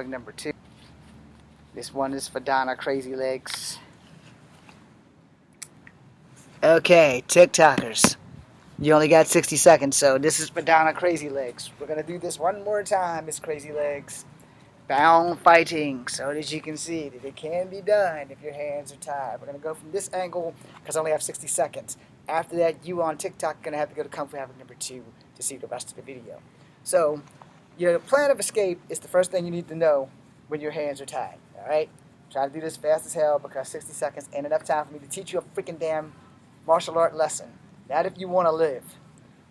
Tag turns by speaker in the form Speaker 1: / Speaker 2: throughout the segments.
Speaker 1: Number 2. This one is for Donna, CrazyLegs. Okay, TikTokers. You only got 60 seconds, so this is for Donna, CrazyLegs. We're going to do this one more time, Miss CrazyLegs. Bound fighting, so that you can see that it can be done if your hands are tied. We're going to go from this angle because I only have 60 seconds. After that, you on TikTok are going to have to go to Kung Fu Havoc number 2 to see the rest of the video. So, your plan of escape is the first thing you need to know when your hands are tied. Alright? Try to do this fast as hell because 60 seconds ain't enough time for me to teach you a freaking damn martial art lesson. Not if you want to live.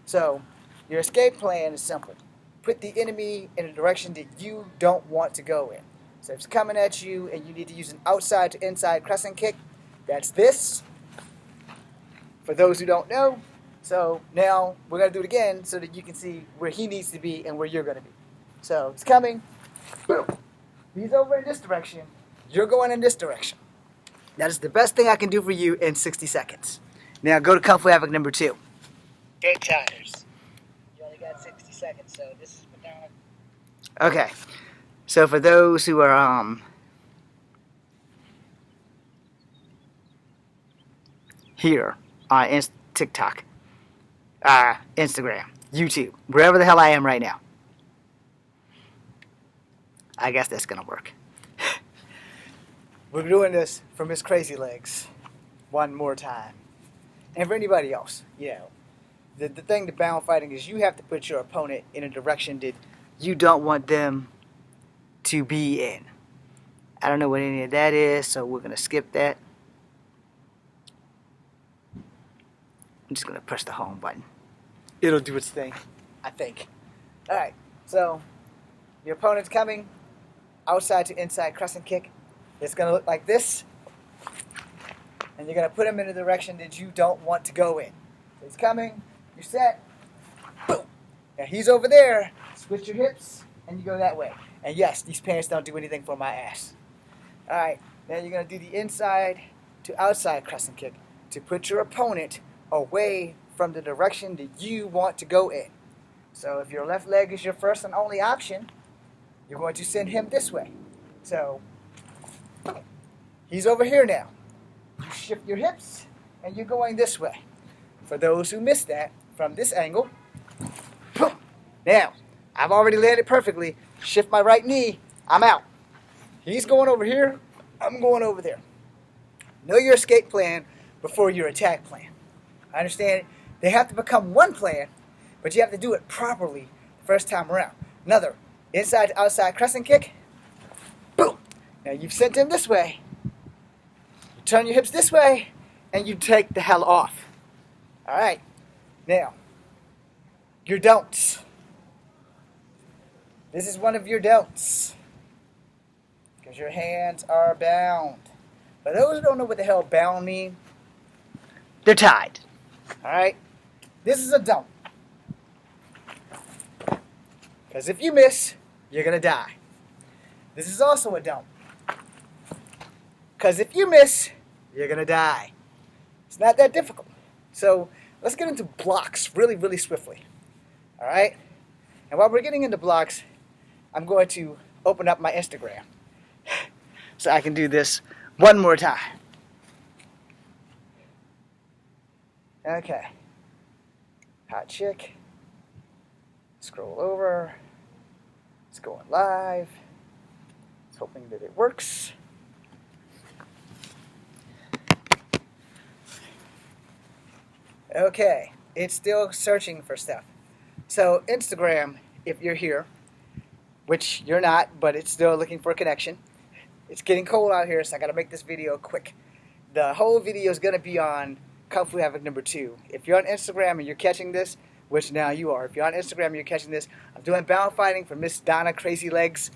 Speaker 1: So, your escape plan is simple. Put the enemy in a direction that you don't want to go in. So if it's coming at you and you need to use an outside to inside crescent kick, that's this. For those who don't know. So now we're going to do it again so that you can see where he needs to be and where you're going to be. So it's coming. Boom. He's over in this direction. You're going in this direction. That is the best thing I can do for you in 60 seconds. Now go to Kung Fu Havoc number 2. TikTokers. You only got 60 seconds, so this is for Donna. Okay. So for those who are here on TikTok, Instagram, YouTube, wherever the hell I am right now. I guess that's gonna work. We're doing this for Miss CrazyLegs one more time. And for anybody else, you know, the thing to bound fighting is you have to put your opponent in a direction that you don't want them to be in. I don't know what any of that is, so we're gonna skip that. I'm just gonna push the home button. It'll do its thing, I think. Alright, so your opponent's coming outside to inside crescent kick. It's gonna look like this. And you're gonna put him in a direction that you don't want to go in. So he's coming, you're set, boom. Now he's over there, switch your hips, and you go that way. And yes, these pants don't do anything for my ass. Alright, now you're gonna do the inside to outside crescent kick to put your opponent away from the direction that you want to go in. So if your left leg is your first and only option, you're going to send him this way. So he's over here now. You shift your hips and you're going this way. For those who missed that, from this angle, boom. Now, I've already landed perfectly. Shift my right knee, I'm out. He's going over here, I'm going over there. Know your escape plan before your attack plan. I understand they have to become one plan, but you have to do it properly the first time around. Another inside to outside crescent kick. Boom. Now you've sent him this way. You turn your hips this way, and you take the hell off. All right. Now, your don'ts. This is one of your don'ts. Because your hands are bound. For those who don't know what the hell bound mean, they're tied. Alright? This is a don't. Because if you miss, you're going to die. This is also a don't. Because if you miss, you're going to die. It's not that difficult. So, let's get into blocks really, really swiftly. Alright? And while we're getting into blocks, I'm going to open up my Instagram. So I can do this one more time. Okay. Hot chick. Scroll over. It's going live. It's hoping that it works. Okay. It's still searching for stuff. So Instagram, if you're here, which you're not, but it's still looking for a connection. It's getting cold out here, so I gotta make this video quick. The whole video is gonna be on Kung Fu Havoc number 2. If you're on Instagram and you're catching this, which now you are, if you're on Instagram and you're catching this, I'm doing bound fighting for Miss Donna CrazyLegs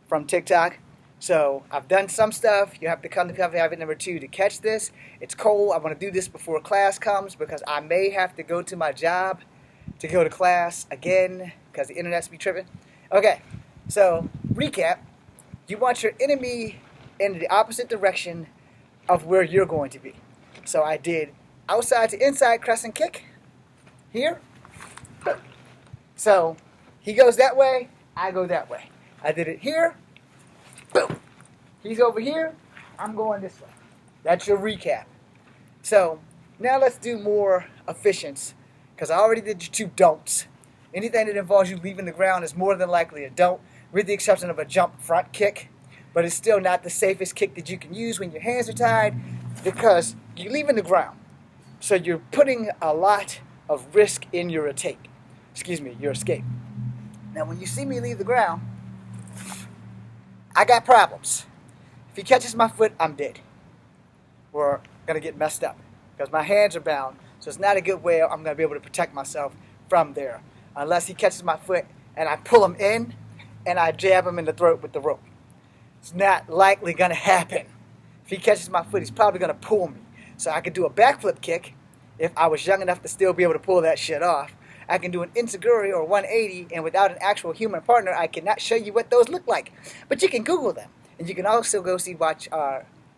Speaker 1: from TikTok. So I've done some stuff. You have to come to Kung Fu Havoc number 2 to catch this. It's cold. I want to do this before class comes because I may have to go to my job to go to class again because the internet's be tripping. Okay, so recap. You want your enemy in the opposite direction of where you're going to be. So I did outside to inside crescent kick here. So he goes that way, I go that way. I did it here, Boom. He's over here. I'm going this way. That's your recap. So now let's do more efficient, because I already did your 2 don'ts. Anything that involves you leaving the ground is more than likely a don't, with the exception of a jump front kick. But it's still not the safest kick that you can use when your hands are tied, because you're leaving the ground. So you're putting a lot of risk in your your escape. Now when you see me leave the ground, I got problems. If he catches my foot, I'm dead. We're going to get messed up, because my hands are bound, so it's not a good way I'm going to be able to protect myself from there. Unless he catches my foot and I pull him in and I jab him in the throat with the rope. It's not likely going to happen. If he catches my foot, he's probably going to pull me. So I could do a backflip kick if I was young enough to still be able to pull that shit off. I can do an enziguri or 180, and without an actual human partner, I cannot show you what those look like. But you can Google them. And you can also go watch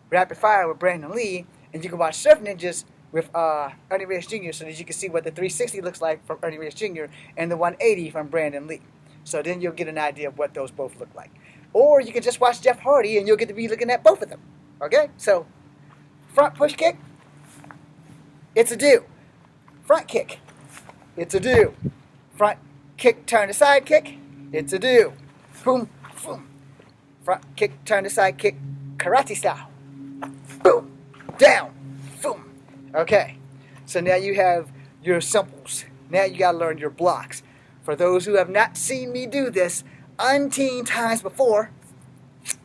Speaker 1: Rapid Fire with Brandon Lee, and you can watch Surf Ninjas with Ernie Reyes Jr. so that you can see what the 360 looks like from Ernie Reyes Jr. and the 180 from Brandon Lee. So then you'll get an idea of what those both look like. Or you can just watch Jeff Hardy and you'll get to be looking at both of them. Okay? So, front push kick, it's a do. Front kick, it's a do. Front kick, turn to side kick, it's a do. Boom, boom. Front kick, turn to side kick, karate style. Boom, down, boom. Okay, so now you have your simples. Now you gotta learn your blocks. For those who have not seen me do this umpteen times before,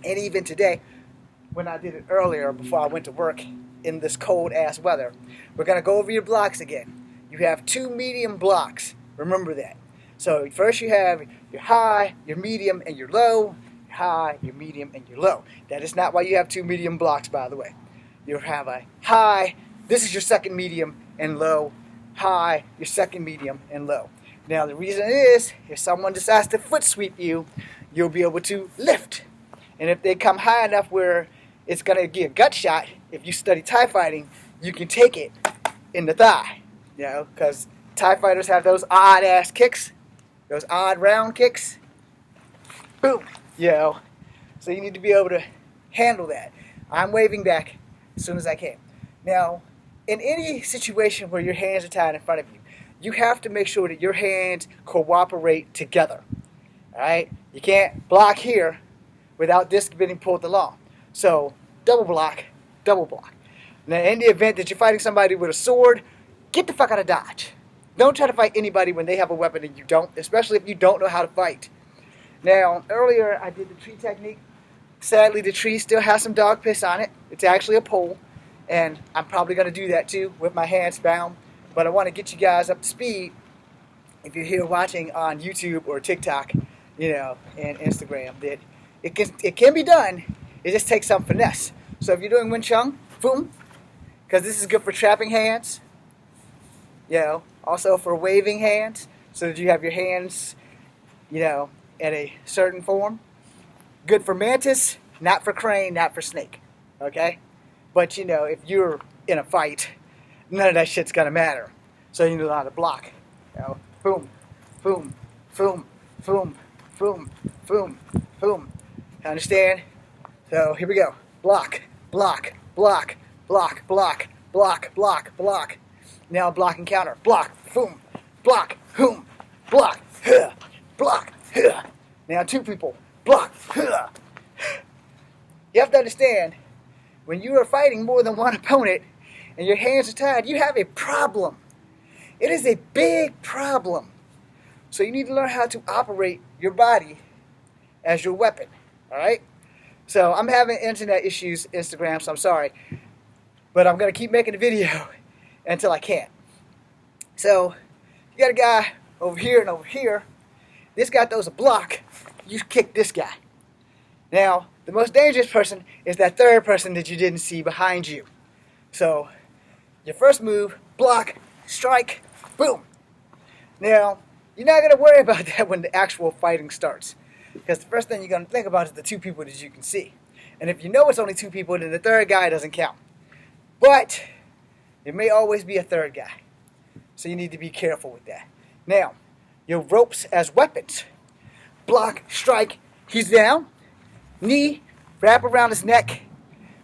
Speaker 1: and even today, when I did it earlier before I went to work in this cold ass weather, we're gonna go over your blocks again. You have 2 medium blocks. Remember that. So first you have your high, your medium, and your low. Your high, your medium, and your low. That is not why you have 2 medium blocks, by the way. You have a high. This is your second medium and low. High, your second medium, and low. Now the reason is, if someone decides to foot sweep you, you'll be able to lift. And if they come high enough where it's going to be a gut shot, if you study Thai fighting, you can take it in the thigh. You know, because Thai fighters have those odd ass kicks, those odd round kicks. Boom. You know, so you need to be able to handle that. I'm waving back as soon as I can. Now, in any situation where your hands are tied in front of you, you have to make sure that your hands cooperate together. Alright? You can't block here without this getting pulled along. So, double block, double block. Now, in the event that you're fighting somebody with a sword, get the fuck out of Dodge. Don't try to fight anybody when they have a weapon and you don't, especially if you don't know how to fight. Now, earlier I did the tree technique. Sadly, the tree still has some dog piss on it. It's actually a pole. And I'm probably going to do that too with my hands bound. But I want to get you guys up to speed if you're here watching on YouTube or TikTok, you know, and Instagram, that it can be done. It just takes some finesse. So if you're doing Wing Chun, boom, because this is good for trapping hands, you know, also for waving hands, so that you have your hands, you know, in a certain form. Good for mantis, not for crane, not for snake, okay? But, you know, if you're in a fight, none of that shit's gonna matter. So you know how to block. You know, boom, boom, boom, boom, boom, boom, boom. Understand? So here we go. Block, block, block, block, block, block, block, block. Now block and counter. Block, boom, block, boom, block, huh, block, huh. Now 2 people. Block, huh. You have to understand, when you are fighting more than one opponent and your hands are tied, you have a problem. It is a big problem. So you need to learn how to operate your body as your weapon. Alright? So I'm having internet issues, Instagram, so I'm sorry. But I'm going to keep making the video until I can. So, you got a guy over here and over here. This guy throws a block. You kick this guy. Now, the most dangerous person is that third person that you didn't see behind you. So, your first move, block, strike, boom. Now, you're not going to worry about that when the actual fighting starts. Because the first thing you're going to think about is the 2 people that you can see. And if you know it's only 2 people, then the third guy doesn't count. But, there may always be a third guy. So you need to be careful with that. Now, your ropes as weapons. Block, strike, he's down. Knee, Wrap around his neck,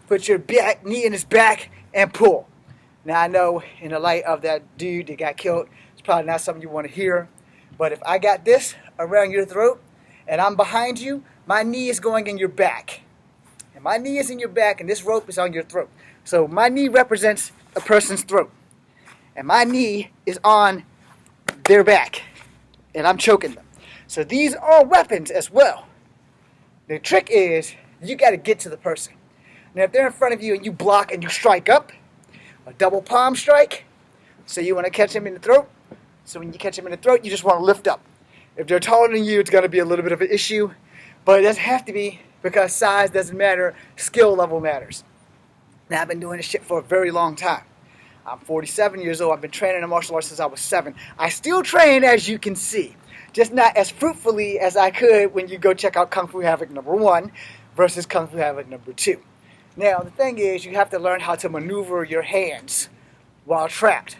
Speaker 1: put your back, knee in his back, and pull. Now I know in the light of that dude that got killed, it's probably not something you want to hear. But if I got this around your throat and I'm behind you, my knee is going in your back. And my knee is in your back and this rope is on your throat. So my knee represents a person's throat. And my knee is on their back. And I'm choking them. So these are weapons as well. The trick is you got to get to the person. Now if they're in front of you and you block and you strike up, a double palm strike, so you want to catch them in the throat. So when you catch them in the throat, you just want to lift up. If they're taller than you, it's going to be a little bit of an issue. But it doesn't have to be, because size doesn't matter, skill level matters. Now I've been doing this shit for a very long time. I'm 47 years old. I've been training in martial arts since I was 7. I still train, as you can see. Just not as fruitfully as I could when you go check out Kung Fu Havoc #1 versus Kung Fu Havoc #2. Now, the thing is, you have to learn how to maneuver your hands while trapped.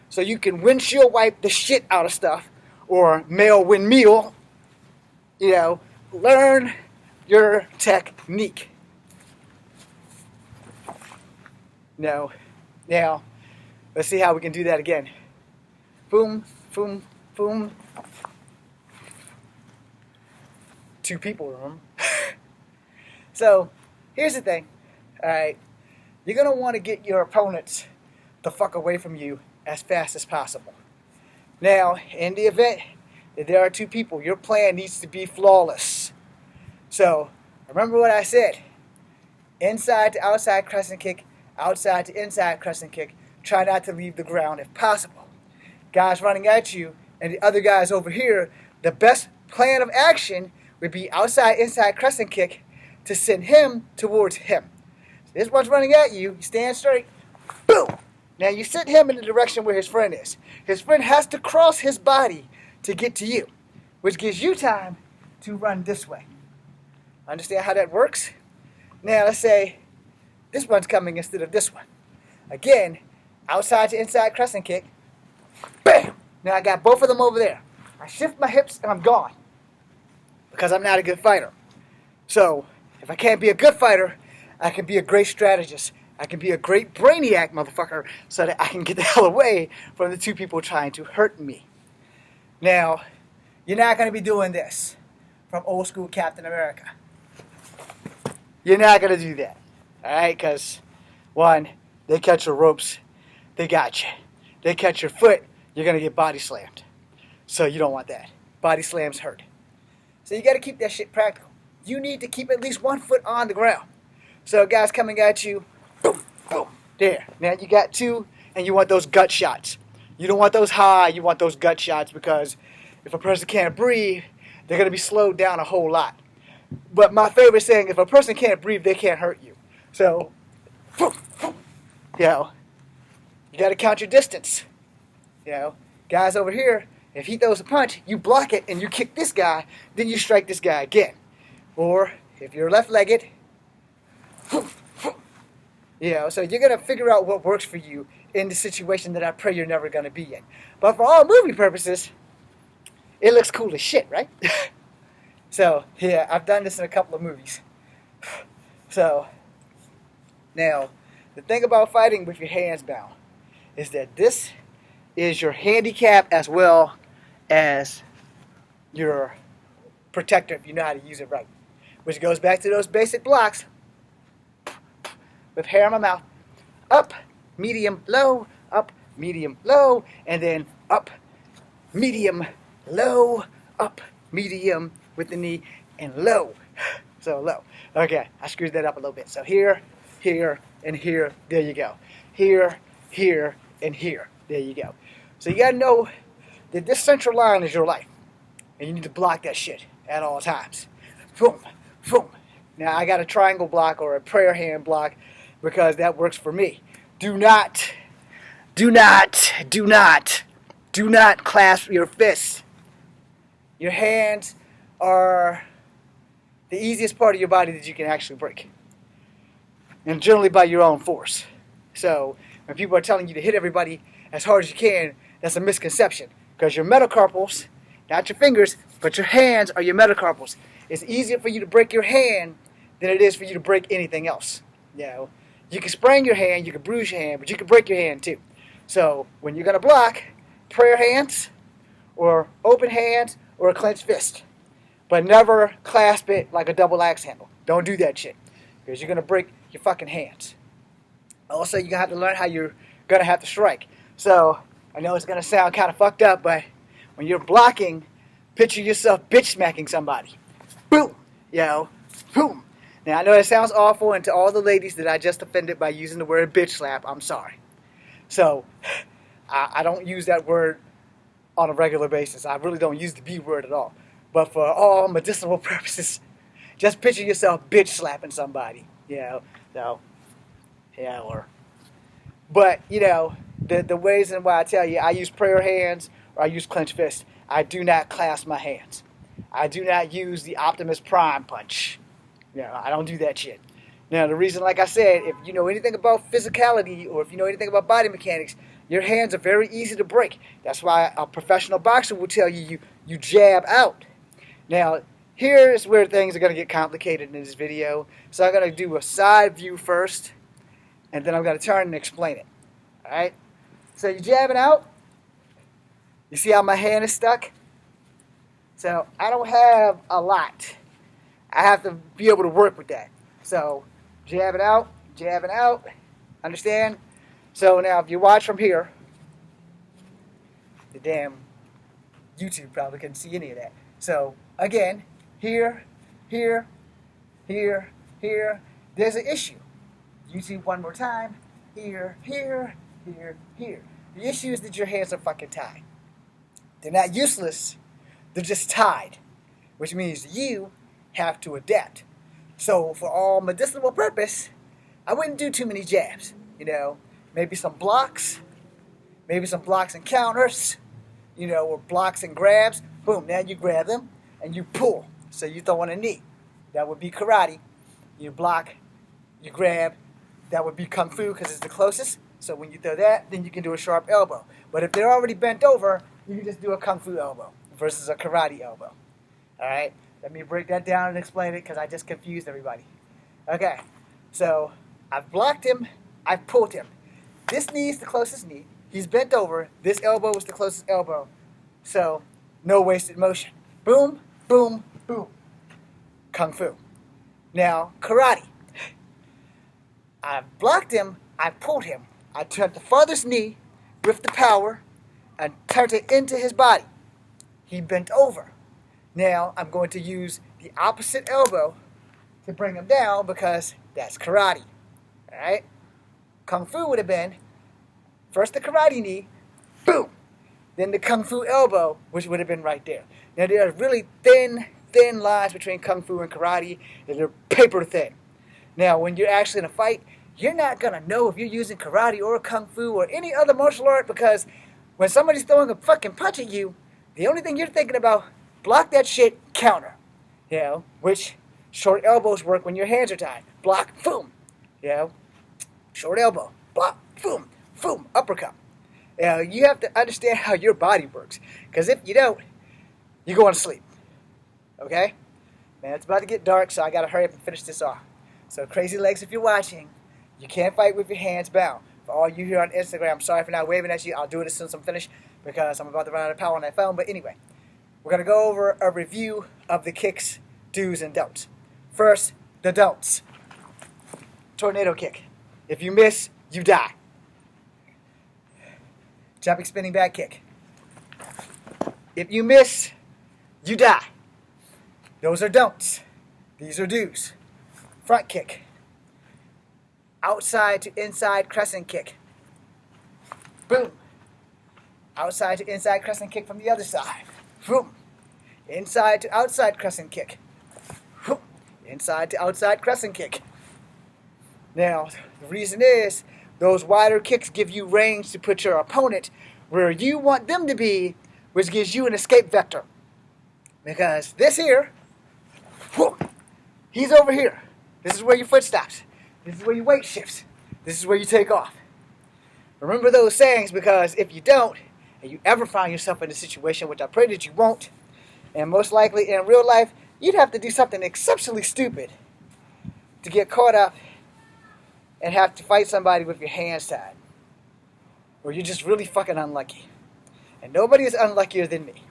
Speaker 1: So you can windshield wipe the shit out of stuff, or male windmill, learn your technique. Now, let's see how we can do that again. Boom, boom, boom. 2 people, remember? So, here's the thing. Alright, you're going to want to get your opponents the fuck away from you as fast as possible. Now, in the event that there are 2 people, your plan needs to be flawless. So, remember what I said. Inside to outside crescent kick, outside to inside crescent kick. Try not to leave the ground if possible. Guys running at you and the other guys over here, the best plan of action would be outside inside crescent kick to send him towards him. This one's running at you, you stand straight, boom! Now you send him in the direction where his friend is. His friend has to cross his body to get to you, which gives you time to run this way. Understand how that works? Now let's say this one's coming instead of this one. Again, outside to inside crescent kick, bam! Now I got both of them over there. I shift my hips and I'm gone, because I'm not a good fighter. So, if I can't be a good fighter, I can be a great strategist. I can be a great brainiac, motherfucker, so that I can get the hell away from the 2 people trying to hurt me. Now, you're not going to be doing this from old school Captain America. You're not going to do that. Alright? Because, 1, they catch your ropes, they got you. They catch your foot, you're going to get body slammed. So you don't want that. Body slams hurt. So you got to keep that shit practical. You need to keep at least 1 foot on the ground. So guys coming at you, boom, boom, there. Now you got 2, and you want those gut shots. You don't want those high, you want those gut shots, because if a person can't breathe, they're going to be slowed down a whole lot. But my favorite saying, if a person can't breathe, they can't hurt you. So, boom, boom, you got to count your distance. Guys over here, if he throws a punch, you block it and you kick this guy, then you strike this guy again. Or if you're left-legged, so you're going to figure out what works for you in the situation that I pray you're never going to be in. But for all movie purposes, it looks cool as shit, right? So, yeah, I've done this in a couple of movies. So, now, the thing about fighting with your hands bound is that this is your handicap as well as your protector if you know how to use it right. Which goes back to those basic blocks. With hair in my mouth. Up, medium, low, up, medium, low, and then up, medium, low, up, medium with the knee, and low. So low. Okay, I screwed that up a little bit. So here, here, and here. There you go. Here, here, and here. There you go. So you gotta know that this central line is your life. And you need to block that shit at all times. Boom, boom. Now I got a triangle block or a prayer hand block because that works for me. Do not clasp your fists. Your hands are the easiest part of your body that you can actually break. And generally by your own force. So when people are telling you to hit everybody as hard as you can, that's a misconception. Because your metacarpals, not your fingers, but your hands are your metacarpals. It's easier for you to break your hand than it is for you to break anything else. You know, you can sprain your hand, you can bruise your hand, but you can break your hand too. So when you're gonna block, prayer hands, or open hands, or a clenched fist, but never clasp it like a double axe handle. Don't do that shit, because you're gonna break your fucking hands. Also, you're gonna have to learn how you're gonna have to strike. So I know it's gonna sound kind of fucked up, but when you're blocking, picture yourself bitch smacking somebody. Boom, boom. Now I know it sounds awful, and to all the ladies that I just offended by using the word bitch slap, I'm sorry. So I don't use that word on a regular basis. I really don't use the B word at all. But for all medicinal purposes, just picture yourself bitch slapping somebody. But, the ways in why I tell you, I use prayer hands or I use clenched fists. I do not clasp my hands. I do not use the Optimus Prime punch. I don't do that shit. Now, the reason, like I said, if you know anything about physicality or if you know anything about body mechanics, your hands are very easy to break. That's why a professional boxer will tell you you jab out. Now, here's where things are going to get complicated in this video. So I'm going to do a side view first, and then I'm going to turn and explain it. Alright? So you're jabbing out. You see how my hand is stuck? So I don't have a lot. I have to be able to work with that. So jabbing out. Understand? So now if you watch from here, the damn YouTube probably couldn't see any of that. So again, here, there's an issue. YouTube one more time. Here. The issue is that your hands are fucking tied. They're not useless. They're just tied. Which means you have to adapt. So for all medicinal purpose, I wouldn't do too many jabs. Maybe some blocks. Maybe some blocks and counters. Or blocks and grabs. Boom, now you grab them and you pull. So you throw on a knee. That would be karate. You block, you grab. That would be kung fu because it's the closest. So when you throw that, then you can do a sharp elbow. But if they're already bent over, you can just do a kung fu elbow versus a karate elbow. Alright? Let me break that down and explain it because I just confused everybody. Okay. So I've blocked him. I've pulled him. This knee is the closest knee. He's bent over. This elbow is the closest elbow. So no wasted motion. Boom, boom, boom. Kung fu. Now, karate. I blocked him. I pulled him. I turned the farthest knee with the power and turned it into his body. He bent over. Now, I'm going to use the opposite elbow to bring him down because that's karate. Alright? Kung fu would have been first the karate knee, boom. Then the kung fu elbow, which would have been right there. Now, there are really thin lines between kung fu and karate. They're paper thin. Now, when you're actually in a fight, you're not going to know if you're using karate or kung fu or any other martial art because when somebody's throwing a fucking punch at you, the only thing you're thinking about, block that shit, counter. Which short elbows work when your hands are tied. Block, boom. Short elbow, block, boom, boom, uppercut. You have to understand how your body works because if you don't, you're going to sleep. Okay? Man, it's about to get dark, so I got to hurry up and finish this off. So CrazyLegs, if you're watching, you can't fight with your hands bound. For all you here on Instagram, I'm sorry for not waving at you. I'll do it as soon as I'm finished because I'm about to run out of power on that phone. But anyway, we're going to go over a review of the kicks, do's, and don'ts. First, the don'ts. Tornado kick. If you miss, you die. Jumping spinning back kick. If you miss, you die. Those are don'ts. These are do's. Front kick. Outside to inside crescent kick. Boom. Outside to inside crescent kick from the other side. Boom. Inside to outside crescent kick. Boom. Inside to outside crescent kick. Now, the reason is those wider kicks give you range to put your opponent where you want them to be, which gives you an escape vector. Because this here, whoop, he's over here. This is where your foot stops. This is where your weight shifts. This is where you take off. Remember those sayings because if you don't, and you ever find yourself in a situation, which I pray that you won't, and most likely in real life, you'd have to do something exceptionally stupid to get caught up and have to fight somebody with your hands tied. Or you're just really fucking unlucky. And nobody is unluckier than me.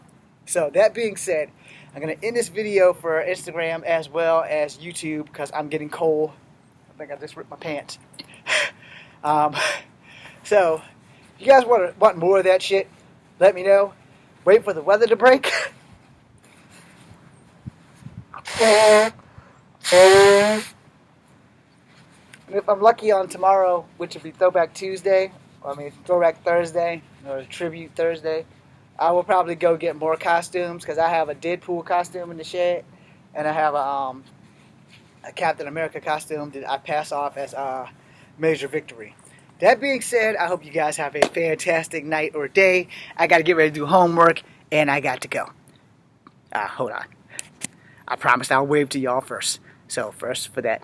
Speaker 1: So that being said, I'm going to end this video for Instagram as well as YouTube because I'm getting cold. I think I just ripped my pants. So, if you guys want more of that shit, let me know. Wait for the weather to break. And if I'm lucky on tomorrow, which will be Throwback Tuesday, Throwback Thursday, or Tribute Thursday, I will probably go get more costumes because I have a Deadpool costume in the shed, and I have a Captain America costume that I pass off as Major Victory. That being said, I hope you guys have a fantastic night or day. I got to get ready to do homework, and I got to go. Hold on. I promised I'll wave to y'all first. So first for that.